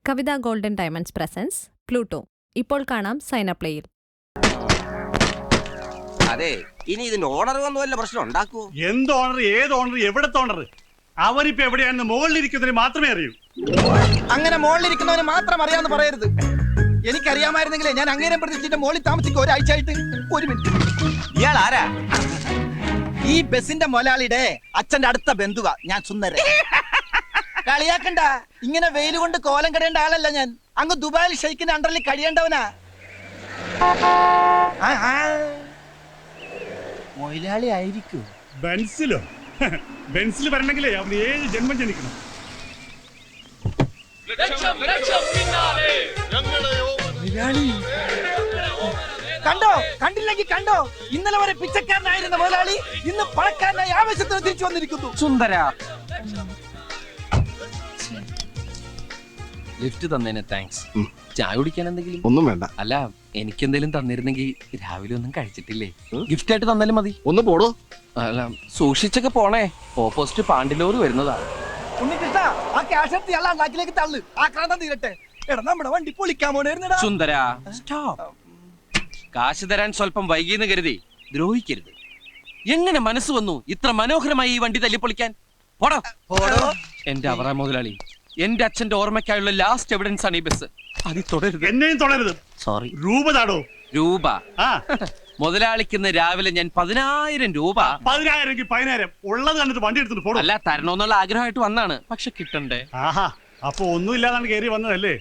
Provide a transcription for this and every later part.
കവിത golden diamonds presence Pluto. ഇപ്പോൾ കാണാം സൈനപ്ലേയിൽ. അതെ, ഇനി ഇതിന് ഓണർ വന്നു വല്ല പ്രശ്നം ഉണ്ടാക്കൂ. എന്ത് ഓണർ, ഏത് ഓണർ, എവിടത്തെ ഓണർ? അവരിപ്പോ എവിടെയാണെന്ന് മുകളിലിരിക്കുന്നതിന് മാത്രമേ അറിയൂ. അങ്ങനെ മുകളിലിരിക്കുന്നവന് മാത്രം അറിയാന്ന് പറയരുത്. എനിക്കറിയാമായിരുന്നെങ്കിലേ ഞാൻ അങ്ങേരം പ്രതീക്ഷിച്ചിട്ട് മുകളിൽ താമസിക്കും ഒരാഴ്ച ആയിട്ട്. ഒരു മിനിറ്റ്, ഇയാൾ ആരാ? ഈ ബസിന്റെ മുതലാളിയുടെ അച്ഛന്റെ അടുത്ത ബന്ധുവാ ഞാൻ. സുന്ദരൻ കളിയാക്കണ്ട. ഇങ്ങനെ വെയിൽ കൊണ്ട് കോലം കടയേണ്ട ആളല്ല ഞാൻ. അങ്ങ് ദുബായിൽ ഷെയ്ക്കിന്റെ അണ്ടറിൽ കഴിയേണ്ടവനാ. മൊയിലാളി ആയിരിക്കും. ബെൻസിലോ? ബെൻസിൽ വരണമെങ്കിലേ അവന് 7 ജന്മം ജനിക്കണം. കണ്ടോ, കണ്ടില്ലെങ്കിൽ കണ്ടോ, ഇന്നലെ വരെ പിച്ചക്കാരനായിരുന്ന മുതലാളി ഇന്ന് പണക്കാരനായി ആവേശത്തിന് തിരിച്ചു വന്നിരിക്കുന്നു. സുന്ദര, ലിഫ്റ്റ് തന്നേനെ താങ്ക്സ്. ചായ കുടിക്കാൻ എന്തെങ്കിലും? ഒന്നും വേണ്ട. അല്ല, എനിക്കെന്തെങ്കിലും തന്നിരുന്നെങ്കിൽ രാവിലെ ഒന്നും കഴിച്ചിട്ടില്ലേ? ഗിഫ്റ്റ് ആയിട്ട് തന്നാലും മതി. ഒന്ന് പോടോ. അല്ല, സൂക്ഷിച്ചൊക്കെ പോണേ, ഓപ്പോസിറ്റ് പാണ്ടിലോറ് വരുന്നതാ. ഉണ്ണികൃഷ്ണ, ആ ക്യാഷ് എടുത്ത് ഇയാളെ അണ്ണാക്കിലേക്ക് തള്ളു. ആക്രാന്തം തീരട്ടെ. എടാ, നമ്മുടെ വണ്ടി പൊളിക്കാൻ പോണേരുന്നടാ. സുന്ദര, സ്റ്റോപ്പ്. കാശ് തരാൻ സ്വല്പം വൈകിയെന്ന് കരുതി ദ്രോഹിക്കരുത്. എങ്ങനെ മനസ്സ് വന്നു ഇത്ര മനോഹരമായി ഈ വണ്ടി തല്ലിപ്പൊളിക്കാൻ? പോടോ. എന്റെ അവറ മുതലാളി, എന്റെ അച്ഛന്റെ ഓർമ്മയ്ക്കായുള്ള ലാസ്റ്റ് എവിഡൻസ് ആണ് ഈ ബസ്. അതിൽ തുടരുത്. എന്നെയും തുടരുത്. സോറി. രൂപ താടോ. രൂപ? ആ, മുതലാളിക്കുന്ന രാവിലെ ഞാൻ 10,000 രൂപ. 10,000 10,000 ഉള്ളത് കണ്ടിട്ട് വണ്ടി എടുത്തിട്ട് പോടോ. അല്ല, തരണോന്നുള്ള ആഗ്രഹമായിട്ട് വന്നാണ്, പക്ഷെ കിട്ടണ്ടേ. ആഹാ, അപ്പൊ ഒന്നും ഇല്ലാതാണ് കയറി വന്നതല്ലേ?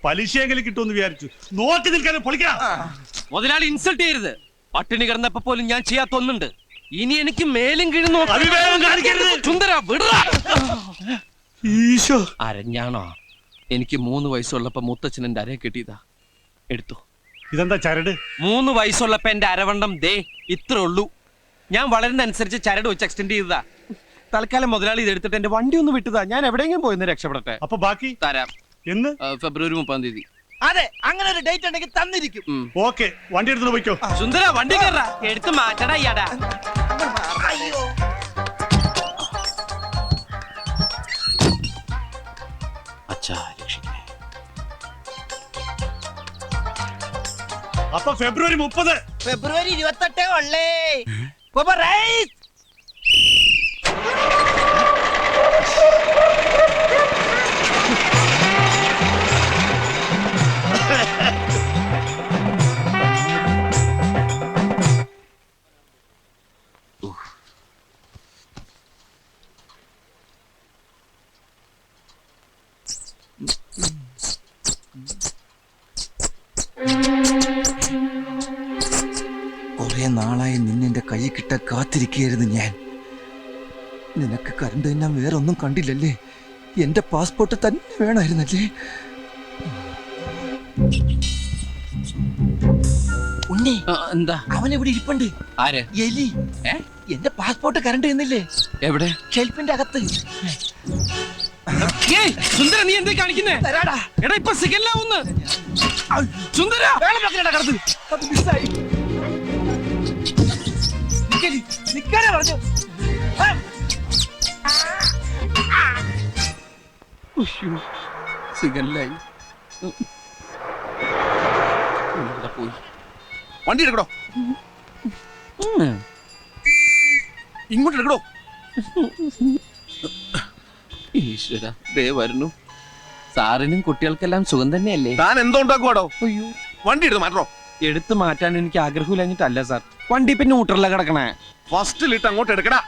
പലിശയെങ്കിലും കിട്ടുമെന്ന് വിചാരിച്ചു. നോക്കി നിൽക്കാതെ പൊളിക്കാം. മുതലാളി ഇൻസൾട്ട് ചെയ്യരുത്. പട്ടിണി കിടന്നപ്പോ പോലും ഞാൻ ചെയ്യാത്ത ഒന്നുണ്ട്. ഇനി എനിക്ക് മേലും കീഴും അവിവേകം കാണിക്കരുത്. സുന്ദര, വിടറ. ഈശോ, അരഞ്ഞാണോ? എനിക്ക് 3 വയസ്സുള്ളപ്പോ മുത്തച്ഛൻ എന്റെ അരയെ കെട്ടിയതാ. എടുത്തു. ഇതെന്താ ചരട്? 3 വയസ്സുള്ളപ്പോ എന്റെ അരവണ്ണം ദേ ഇത്രേ ഉള്ളൂ. ഞാൻ വളരുന്ന അനുസരിച്ച് ചരട് വെച്ച് എക്സ്റ്റെൻഡ് ചെയ്തതാ. തൽക്കാലം മുതലാളി ഇത് എടുത്തിട്ട് എന്റെ വണ്ടി ഒന്ന് വിട്ടതാ. ഞാൻ എവിടെയെങ്കിലും പോയിന്ന് രക്ഷപ്പെടട്ടെ. അപ്പൊ ബാക്കി തരാം. എന്ന്? ഫെബ്രുവരി 30-ാം തീയതി. അതെ, അങ്ങനെ ഒരു ഡേറ്റ് ഉണ്ടെങ്കിൽ തന്നിരിക്കും. ഓക്കെ, വണ്ടി എടുത്തിട്ട് പോയിക്കോ. സുന്ദര, വണ്ടി കയറാ. എടുത്ത് മാറ്റടാ ഇയാടാ. അയ്യോ, അപ്പൊ ഫെബ്രുവരി 30. ഫെബ്രുവരി 28 ഉള്ളേ. റൈസ്. കുറെ നാളായി നിന്നെന്റെ കൈ കിട്ട കാത്തിരിക്കുകയായിരുന്നു ഞാൻ. നിനക്ക് കറണ്ട് ഞാൻ വേറെ ഒന്നും കണ്ടില്ലല്ലേ? എന്റെ പാസ്പോർട്ട് തന്നെ വേണമായിരുന്നല്ലേ? ഉണ്ണി, എന്താ? അവൻ ഇവിടെ ഇരിപ്പുണ്ട്. ആര്? എലി. എന്റെ പാസ്പോർട്ട് കറണ്ട് ചെയ്യുന്നില്ലേ? എവിടെ? ഷെൽഫിന്റെ അകത്ത്. സുന്ദര, നീ എന്തേ കാണിക്കുന്നേ? തരാടാ. എടാ, ഇപ്പൊ സിഗല്ലാവുന്ന്. സുന്ദര, വേണം വെക്കലടാ കടത്ത്. അത് മിസ്സായി. നിക്കാനേ പറഞ്ഞു. സിഗല്ലായി. പോയി. വണ്ടി എടുക്കടോ. ഇങ്ങോട്ട് എടുക്കടോ. ഈശ്വര, ദേ വരുന്നു. സാറിനും കുട്ടികൾക്കെല്ലാം സുഖം തന്നെയല്ലേ? താൻ എന്തോ ഉണ്ടാക്കുവാടോ? അയ്യോ, വണ്ടി എടുത്ത് മാറ്റോ. എടുത്ത് മാറ്റാൻ എനിക്ക് ആഗ്രഹമില്ലഞ്ഞിട്ടല്ല സാർ. വണ്ടി പിന്നെ ന്യൂട്രലിലാ കിടക്കണേ. ഫസ്റ്റിലിട്ട് അങ്ങോട്ട് എടുക്കടാ.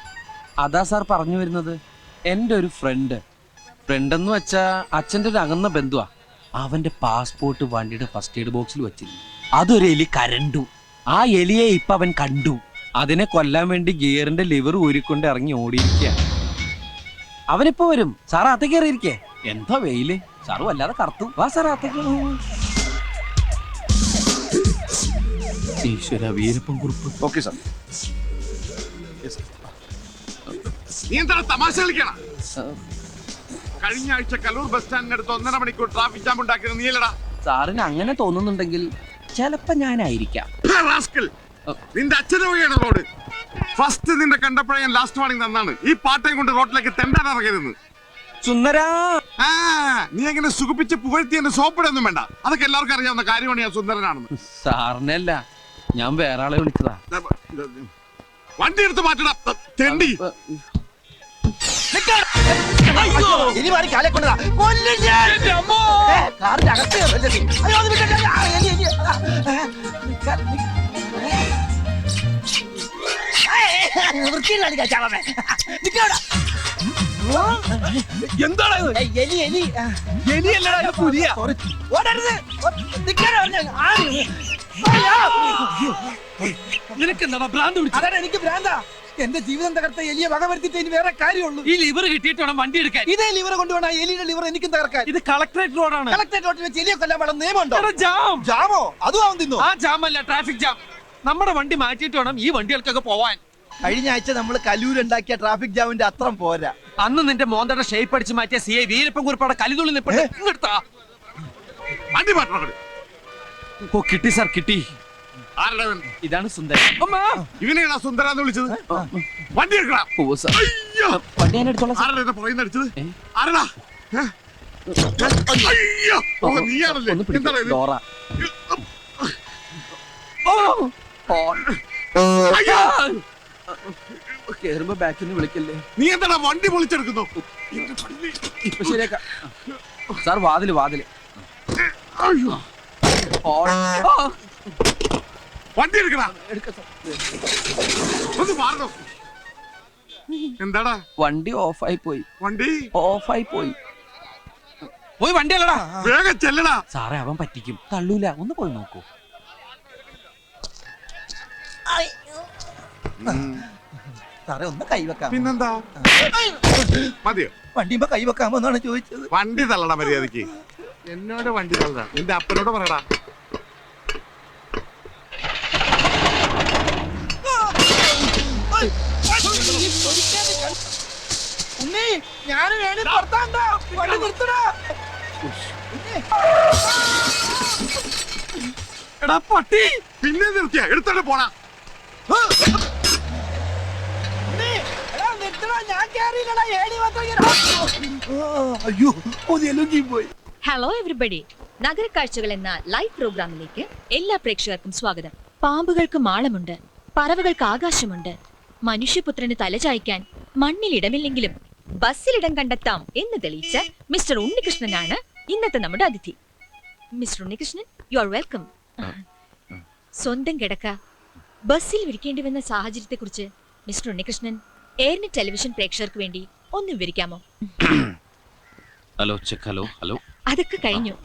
അതാ സാർ പറഞ്ഞു വരുന്നത്. എന്റെ ഒരു ഫ്രണ്ട് എന്ന് വെച്ചാ അച്ഛന്റെ ഒരു അകന്ന ബന്ധുവാ. അവന്റെ പാസ്പോർട്ട് വണ്ടിയുടെ ഫസ്റ്റ് എയ്ഡ് ബോക്സിൽ വെച്ചിരുന്നു. അതൊരു എലി കരണ്ടു. ആ എലിയെ ഇപ്പൊ അവൻ കണ്ടു. അതിനെ കൊല്ലാൻ വേണ്ടി ഗിയറിന്റെ ലിവർ ഊരിക്കൊണ്ട് ഇറങ്ങി ഓടിയിരിക്കുക. അവനിപ്പോ വരും. സാർ അകത്തേക്ക് കയറിയിരിക്കേ. എന്താ വെയില്. സാറ് വല്ലാതെ കറുത്തു. വാ സാർ അകത്തേക്ക്. ഈശ്വര, വീരപ്പൻ കുറിപ്പ്. Okay sir. നീ എന്താണ് തമാശ കളിക്കണം? കഴിഞ്ഞ ആഴ്ച കലൂർ ബസ് സ്റ്റാൻഡിനടുത്ത് 1.5 മണിക്കൂർ ട്രാഫിക് ജാം ഉണ്ടാക്കിയത് നീലടാ. സാറിന് അങ്ങനെ തോന്നുന്നുണ്ടെങ്കിൽ ചിലപ്പോ ഞാനായിരിക്കാം. നിന്റെ അച്ഛനെ വഴിയാണ് റോഡ്. ഫസ്റ്റ് നിന്റെ കണ്ടപ്പോഴേ ഞാൻ ലാസ്റ്റ് വാണിംഗ് തന്നാണ്. ഈ പാട്ടയും കൊണ്ട് റോഡിലേക്ക് തെണ്ടാൻ ഇറങ്ങരുത്. സുന്ദരാ. ആ നീ അങ്ങനെ സുഖിപ്പിച്ച് പുകഴ്ത്തി എന്നെ സോപ്പിടൊന്നും വേണ്ട. അതൊക്കെ എല്ലാവർക്കും അറിയാവുന്ന കാര്യമാണ് ഞാൻ സുന്ദരനാണെന്ന്. സാറിനല്ല, ഞാൻ വേറെ ആളെ വിളിച്ചതാ. വണ്ടി എടുത്ത് മാറ്റടാ തെണ്ടി. എലി മാറി കാലെ കൊണ്ടതാ. കൊല്ലും ഞാൻ. കാറിന്റെ അകത്ത് കയറല്ലേ നീ? അയ്യോ, അത് വിട്ടേ. എലി, എലി. വൃത്തിയിലാണ് ചാവേ. എന്താണ് എലി, എലി. എലിയല്ലടാ, പുലിയ. ഓടരുത്. നിൽക്കാനാ പറഞ്ഞത്. നിനക്ക് എന്താ ഭ്രാന്ത് പിടിച്ചത്? അതാണ് എനിക്ക് ഭ്രാന്താ. എന്റെ ജീവിതം തകർത്ത എലിയെ വക വരുത്തിട്ട് ഇനി വേറെ കാര്യമുള്ളൂ. ഈ ലിവർ കിട്ടിയിട്ട് വേണം വണ്ടി എടുക്കാൻ. ഇതേ ലിവർ കൊണ്ടുപോണ എലിയുടെ ലിവർ എനിക്കും തകർക്കാൻ. ഇത് കളക്ടറേറ്റ് റോഡാണ്. കളക്ടറേറ്റ് റോഡിൽ വെച്ച് എലിയെ കൊല്ലാൻ വേണം നിയമമുണ്ടോ? ജാം. ജാമോ? അതും അവൻ തിന്നു. ആ ജാം അല്ല, ട്രാഫിക് ജാം. നമ്മുടെ വണ്ടി മാറ്റിയിട്ട് വേണം ഈ വണ്ടികൾക്കൊക്കെ പോവാൻ. കഴിഞ്ഞ ആഴ്ച നമ്മൾ കല്ലൂരുണ്ടാക്കിയ ട്രാഫിക് ജാമിന്റെ അത്രം പോരാ. അന്ന് നിന്റെ മോന്തയുടെ ഷേപ്പ് അടിച്ച് മാറ്റിയ CI വീരപ്പൻ കുറിപ്പാടെ കലിതുള്ളി നിൽപ്പുണ്ട്. ഇങ്ങെടുത്താ. വണ്ടി മാറ്റണം. ഓ കിട്ടി സാർ, കിട്ടി. ആരുടെ ഇവൻ? ഇതാണ് സുന്ദരൻ. ഇവനെയാണോ സുന്ദരാന്ന് വിളിച്ചത്? വണ്ടി എടുക്കടാ. ഓ സാർ, അയ്യോ, വണ്ടി ഞാൻ എടുത്തോളാം സാർ. ആരുടെ എന്നെ പുറകിന്ന് അടിച്ചത്? ആരടാ? അയ്യോ, ഓ, നീയാണല്ലേ? ഒന്ന് പിടിക്ക്, എന്താണ് ഇത്? ഡോറ. അയ്യോ, കേറുമ്പോ ബാക്കിൽ നിന്ന് വിളിക്കല്ലേ. നീ എന്താടാ വണ്ടി പൊളിച്ചെടുക്കുന്നു? ഇപ്പൊ ശരിയാക്കാം സാർ. വാതില് വാതില്. അയ്യോ, വണ്ടി എടുക്കടാ. എടുക്കാം സാർ. ഒന്ന് മാറണോ? എന്താടാ? വണ്ടി ഓഫായി പോയി. വണ്ടി ഓഫായി പോയി. പോയി വണ്ടി അല്ലടാ. വേഗം ചെല്ലടാ. സാറേ, അവൻ പറ്റിക്കും, തള്ളൂല. ഒന്ന് പോയി നോക്കൂ. സാറേ, ഒന്ന് കൈവെക്കാം. പിന്നെന്താ? മതിയോ? വണ്ടിയുമ്പോ കൈവെക്കാമോ എന്നാണ് ചോദിച്ചത്. വണ്ടി തള്ളടാ മര്യാദക്ക്. എന്നോട് വണ്ടി തള്ളടാ. നിന്റെ അപ്പനോട് പറയടാ. ഉണ്ണി, ഞാനും വേണി പുറത്താണ്ടാ. വണ്ടി നിർത്തടാ. എടാ പട്ടി. പിന്നെ നിർത്തിയാ എടുത്തോണ്ട് പോണാ. ഉണ്ണി, എടാ നിർത്തടാ. ഞാൻ കേറിയില്ലടാ. ഏണി മാത്രം അയ്യോ, ഒന്നെലുങ്കി പോയി. ഹലോ എവരിബഡി, നഗരക്കാഴ്ചകൾ എന്ന ലൈവ് പ്രോഗ്രാമിലേക്ക് എല്ലാ പ്രേക്ഷകർക്കും സ്വാഗതം. പാമ്പുകൾക്ക് മാളമുണ്ട്, പറവകൾക്ക് ആകാശമുണ്ട്, മനുഷ്യപുത്രന് തലചായ്ക്കാൻ മണ്ണിൽ ഇടമില്ലെങ്കിലും ബസ്സിൽ ഇടം കണ്ടെത്താം എന്ന് തെളിയിച്ച മിസ്റ്റർ ഉണ്ണികൃഷ്ണനാണ് ഇന്നത്തെ നമ്മുടെ അതിഥി. Mister Unnikrishnan, you are welcome. സ്വന്തം കിടക്ക ബസ്സിൽ വിരിക്കേണ്ടി വന്ന സാഹചര്യത്തെ കുറിച്ച് മിസ്റ്റർ ഉണ്ണികൃഷ്ണൻ എയർനെറ്റ് ടെലിവിഷൻ പ്രേക്ഷകർക്ക് വേണ്ടി ഒന്ന് വിവരിക്കാമോ? Hello check. Hello hello. അതൊക്കെ കഴിഞ്ഞു.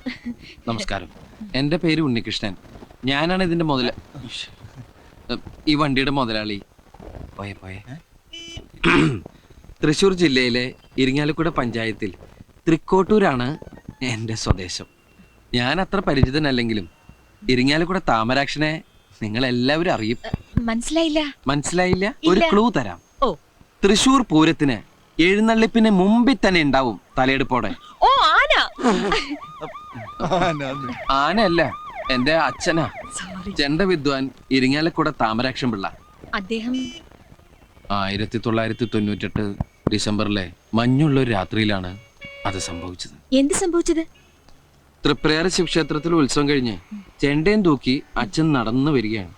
നമസ്കാരം, എൻ്റെ പേര് ഉണ്ണികൃഷ്ണൻ. ഞാനാണ് ഇതിന്റെ ഈ വണ്ടിയുടെ മുതലാളി. പോയെ പോയെ. തൃശ്ശൂർ ജില്ലയിലെ ഇരിങ്ങാലക്കുട പഞ്ചായത്തിൽ തൃക്കോട്ടൂരാണ് എൻ്റെ സ്വദേശം. ഞാൻ അത്ര പരിചിതനല്ലെങ്കിലും ഇരിങ്ങാലക്കുട താമരാക്ഷനെ നിങ്ങൾ എല്ലാവരും അറിയും. മനസ്സിലായില്ല. മനസ്സിലായില്ല? ഒരു ക്ലൂ തരാം. ഓ, തൃശ്ശൂർ പൂരത്തിന് എഴുന്നള്ളിപ്പിന് മുമ്പിൽ തന്നെ ഉണ്ടാവും തലയെടുപ്പോടെ. ഓ, ആന. ആനയല്ല, എന്റെ അച്ഛനാ. ചെണ്ട വിദ്വാൻ ഇരിങ്ങാലക്കുട താമരാക്ഷൻ പിള്ള. അദ്ദേഹം 1998 ഡിസംബറിലെ മഞ്ഞുള്ള ഒരു രാത്രിയിലാണ് അത് സംഭവിച്ചത്. എന്ത് സംഭവിച്ചത്? തൃപ്രയാർ ശിവക്ഷേത്രത്തിൽ ഉത്സവം കഴിഞ്ഞ് ചെണ്ടയും തൂക്കി അച്ഛൻ നടന്നു വരികയാണ്.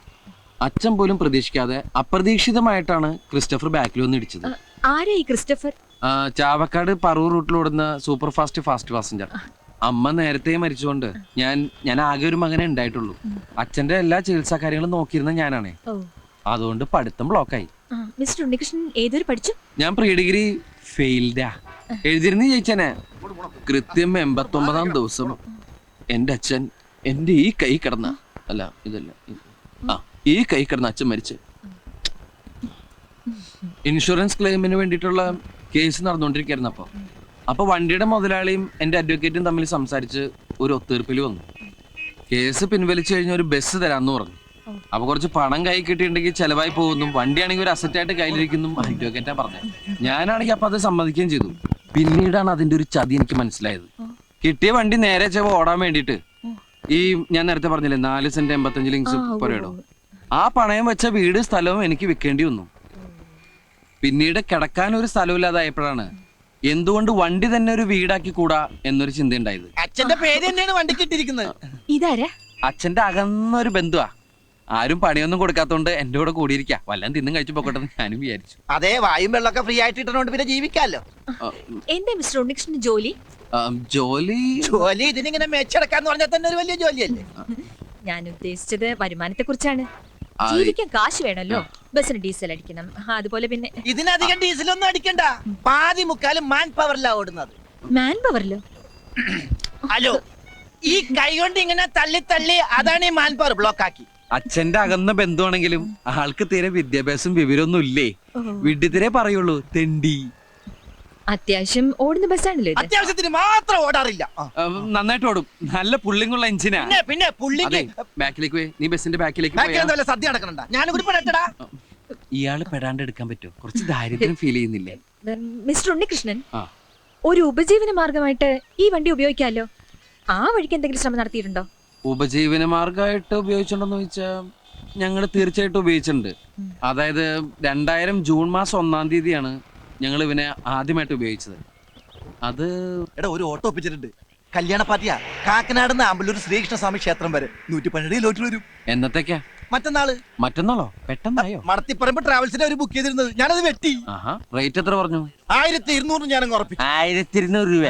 അച്ഛൻ പോലും പ്രതീക്ഷിക്കാതെ അപ്രതീക്ഷിതമായിട്ടാണ് ക്രിസ്റ്റഫർ ബാക്കിൽ വന്ന് ഇടിച്ചത്. ആരാ ഈ ക്രിസ്റ്റഫർ? ചാവക്കാട് പറവൂർ റൂട്ടിലോടുന്ന സൂപ്പർ ഫാസ്റ്റ് പാസഞ്ചർ. അമ്മ നേരത്തെ മരിച്ചുകൊണ്ട് ഞാൻ ആകെ ഒരു മകനെ ഉണ്ടായിട്ടുള്ളൂ. അച്ഛന്റെ എല്ലാ ചികിത്സാ കാര്യങ്ങളും നോക്കിയിരുന്ന ഞാനാണേ. അതുകൊണ്ട് പഠിത്തം ബ്ലോക്കായി. മിസ്റ്റർ ഉണ്ണികൃഷ്ണൻ ഏതൊരു പഠിച്ചു? ഞാൻ പ്രീ ഡിഗ്രി ഫെയിൽഡാ. എഴുതിരുന്ന് ജയിച്ചനെ. കൃത്യം 89-ാം ദിവസം എന്റെ അച്ഛൻ എന്റെ ഈ കൈ കിടന്ന ഈ കൈ കിടന്ന അച്ഛൻ മരിച്ചു. ഇൻഷുറൻസ് ക്ലെയിമിന് വേണ്ടിയിട്ടുള്ള കേസ് നടന്നുകൊണ്ടിരിക്കുകയായിരുന്നു. അപ്പൊ വണ്ടിയുടെ മുതലാളിയും എന്റെ അഡ്വക്കേറ്റും തമ്മിൽ സംസാരിച്ച് ഒരു ഒത്തീർപ്പിൽ വന്നു. കേസ് പിൻവലിച്ചു കഴിഞ്ഞ ഒരു ബസ് തരാന്ന് പറഞ്ഞു. അപ്പൊ കുറച്ച് പണം കൈ കിട്ടിയിട്ടുണ്ടെങ്കിൽ ചെലവായി പോകുന്നു, വണ്ടിയാണെങ്കിൽ ഒരു അസറ്റായിട്ട് കയ്യിലിരിക്കുന്നു അഡ്വക്കേറ്റാ പറഞ്ഞത്. ഞാനാണെങ്കിൽ അപ്പൊ അത് സമ്മതിക്കുകയും ചെയ്തു. പിന്നീടാണ് അതിന്റെ ഒരു ചതി എനിക്ക് മനസ്സിലായത്. കിട്ടിയ വണ്ടി നേരെ ചെവ ഓടാൻ വേണ്ടിയിട്ട് ഈ ഞാൻ നേരത്തെ പറഞ്ഞില്ലേ 4 സെന്റ് 85 ലിങ്സ് പുരയിടോ, ആ പണയം വെച്ച വീട് സ്ഥലവും എനിക്ക് വിൽക്കേണ്ടി വന്നു. പിന്നീട് കിടക്കാൻ ഒരു സ്ഥലമില്ലാതായപ്പോഴാണ് എന്തുകൊണ്ട് വണ്ടി തന്നെ ഒരു വീടാക്കി കൂടാ എന്നൊരു ചിന്തയുണ്ടായത്. അച്ഛന്റെ പേര് തന്നെയാണ് വണ്ടിക്ക് ഇട്ടിരിക്കുന്നത്. ഇതാരാ? അച്ഛന്റെ അകന്നൊരു ബന്ധുവാ. ആരും പണിയൊന്നും കൊടുക്കാത്തോണ്ട് എന്റെ കൂടെ കൂടിയിരിക്കാം. വല്ലതും തിന്നും കഴിച്ചു പോക്കട്ടെ ഞാനും വിചാരിച്ചു. അതെ, വായും വെള്ളമൊക്കെ ഫ്രീ ആയിട്ട് ഇട്ടോണ്ട് പിന്നെ ജീവിക്കാമല്ലോ. എന്താ മിസ്റ്റർ ഉണ്ണികൃഷ്ണന് ജോലി? ജോലി ജോലി ഇതിനിങ്ങനെ മെച്ചെടുക്കാന്ന് പറഞ്ഞാൽ തന്നെ ഒരു വലിയ ജോലിയല്ലേ. ഞാൻ ഉദ്ദേശിച്ചത് വരുമാനത്തെ കുറിച്ചാണ്. ജീവിക്കാൻ കാശ് വേണമല്ലോ. ബസ്സിന് ഡീസൽ അടിക്കണം, അതുപോലെ പിന്നെ ഇതിനധികം ഡീസലൊന്നും അടിക്കണ്ട. പാതി മുക്കാലും മാൻ പവറിലാ ഓടുന്നത്. മാൻ പവറിലോ? ഹലോ, ഈ കൈ കൊണ്ട് ഇങ്ങനെ തള്ളി തള്ളി അതാണ് ഈ മാൻ പവർ ബ്ലോക്ക് ആക്കി. അച്ഛന്റെ അകന്ന ബന്ധുവാണെങ്കിലും ആൾക്ക് തീരെ വിദ്യാഭ്യാസം വിവരമൊന്നും ഇല്ലേ. വിഡ്ഢിത്തിരെ പറയുള്ളൂ, തെണ്ടി. അത്യാവശ്യം ഓടുന്ന ബസ്സാണല്ലോ ഇത്. അത്യാവശ്യത്തിന് മാത്രം ഓടാറില്ല. നന്നായിട്ട് ഓടും. നല്ല പുള്ളിങ്ങുള്ള എഞ്ചിനാ. പിന്നെ പുള്ളിക്ക് അതെ, ബാക്കിലേക്ക് പോയി. നീ ബസ്സിന്റെ ബാക്കിലേക്ക് പോയാ ബാക്കിൽ വല്ല സദ്യ നടക്കണണ്ട. ഞാനും കൂടി പെടട്ടടാ. ഇയാള് പെടാണ്ട് എടുക്കാൻ പറ്റുമോ? കുറച്ച് ദാരിദ്ര്യം ഫീൽ ചെയ്യുന്നില്ലേ? മിസ്റ്റർ ഉണ്ണികൃഷ്ണൻ, ആ. ഒരു ഉപജീവന മാർഗമായിട്ട് ഈ വണ്ടി ഉപയോഗിക്കാമല്ലോ. ആ വഴിക്ക് എന്തെങ്കിലും ശ്രമം നടത്തിയിട്ടുണ്ടോ? ഉപജീവന മാർഗമായിട്ട് ഉപയോഗിച്ചിട്ടുണ്ടോന്ന് ചോദിച്ചാൽ ഞങ്ങൾ തീർച്ചയായിട്ടും ഉപയോഗിച്ചിട്ടുണ്ട്. അതായത് 2000 ജൂൺ മാസം 1-ാം തീയതിയാണ് ഞങ്ങൾ ഇവനെ ആദ്യമായിട്ട് ഉപയോഗിച്ചത്. അത് എടാ, ഒരു ഓട്ടോ ഒപ്പിച്ചിട്ടുണ്ട്. കല്യാണ പാർട്ടിയാ. കാക്കനാട് ആമ്പല്ലൂർ ശ്രീകൃഷ്ണസ്വാമി ക്ഷേത്രം വരെ 112 ലോട്ടിൽ വരും. എന്നത്തേക്കാ? മറ്റന്നാള്. മറ്റന്നാളോ? പെട്ടെന്നായോ? മടത്തിപ്പറമ്പ് ട്രാവൽസിന്റെ ഒരു ബുക്ക് ചെയ്തിരുന്നത്, ഞാനത് വെട്ടി. ആഹാ, റേറ്റ് എത്ര പറഞ്ഞു? 1200 ഞാനങ്ങ് ഉറപ്പിച്ചു. 1200 രൂപ.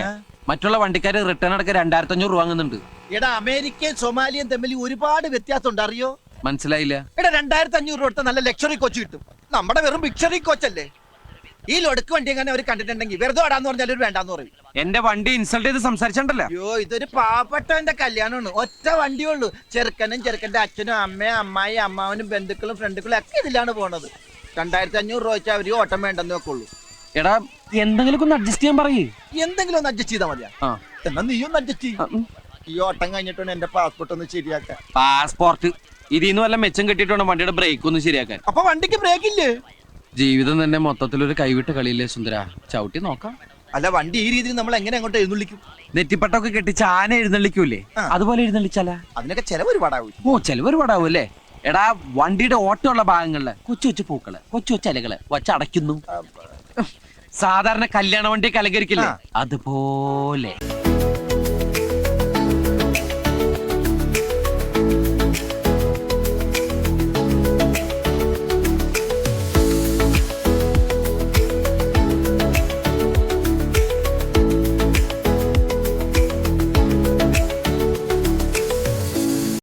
മറ്റുള്ള വണ്ടിക്കാര് റിട്ടേൺ അടക്കം 2500 രൂപ വാങ്ങുന്നുണ്ട്. എടാ, അമേരിക്കയും സൊമാലിയും തമ്മിൽ ഒരുപാട് വ്യത്യാസം ഉണ്ട്, അറിയോ? മനസ്സിലായില്ല. എടാ, 2500 കൊടുത്ത നല്ല ലക്ഷറി കോച്ച് കിട്ടും. നമ്മുടെ വെറും ബിക്ഷറി കോച്ചല്ലേ. ഈ ലൊടുക്ക് വണ്ടി എങ്ങനെ അവർ കണ്ടിട്ടുണ്ടെങ്കിൽ വെറുതെ ഓടാന്ന് പറഞ്ഞാൽ ഒരു വേണ്ടാന്ന് പറയും. എന്റെ വണ്ടി ഇൻസൾട്ട് ചെയ്ത് സംസാരിച്ചിട്ടുണ്ടല്ലോ. അയ്യോ, ഇതൊരു പാവപ്പെട്ടവന്റെ കല്യാണമാണ്. ഒറ്റ വണ്ടിയേ ഉള്ളൂ. ചെറുക്കനും ചെറുക്കന്റെ അച്ഛനും അമ്മയും അമ്മായി അമ്മാവനും ബന്ധുക്കളും ഫ്രണ്ടുക്കളും ഒക്കെ ഇതിലാണ് പോണത്. 2500 രൂപ വെച്ചാൽ അവര് ഓട്ടം വേണ്ടെന്ന് വെക്കുള്ളൂ. എടാ, എന്തെങ്കിലും ഒന്ന് അഡ്ജസ്റ്റ് ചെയ്യാൻ പറയേ. എന്തെങ്കിലും ഒന്ന് അഡ്ജസ്റ്റ് ചെയ്താൽ മതിയാ. എന്നാ നീ ഒന്ന് അഡ്ജസ്റ്റ് ചെയ്യും. ഈ ഓട്ടം കഴിഞ്ഞിട്ടാണ് എന്റെ പാസ്പോർട്ട് ഒന്ന് ശരിയാക്കാൻ. പാസ്പോർട്ട് ഇതിന്ന് വല്ല മെച്ചം കിട്ടിയിട്ടാണ് വണ്ടിയുടെ ബ്രേക്ക് ഒന്ന് ശരിയാക്കാൻ. അപ്പൊ വണ്ടിക്ക് ബ്രേക്ക് ഇല്ലേ? ജീവിതം തന്നെ മൊത്തത്തിലൊരു കൈവിട്ട കളിയില്ലേ സുന്ദര. ചവിട്ടി നോക്കാം. അല്ല, വണ്ടി ഈ രീതിയിൽ നമ്മൾ എങ്ങനെ അങ്ങോട്ട് എഴുന്നള്ളിക്കും? നെറ്റിപ്പട്ടൊക്കെ കെട്ടിച്ച് ആന എഴുന്നള്ളിക്കൂലേ, അതുപോലെ എഴുന്നള്ളിച്ചാലാ? അതിനൊക്കെ ചെലവ് ഒരുപാടാവും. ഓ, ചെലവ് ഒരുപാടാവും അല്ലേ? എടാ, വണ്ടിയുടെ ഓട്ടമുള്ള ഭാഗങ്ങളില് കൊച്ചു കൊച്ചു പൂക്കള്, കൊച്ചു കൊച്ചു ഇലകള് വച്ചടയ്ക്കുന്നു. സാധാരണ കല്യാണ വണ്ടി കലകരിക്കില്ലേ, അതുപോലെ.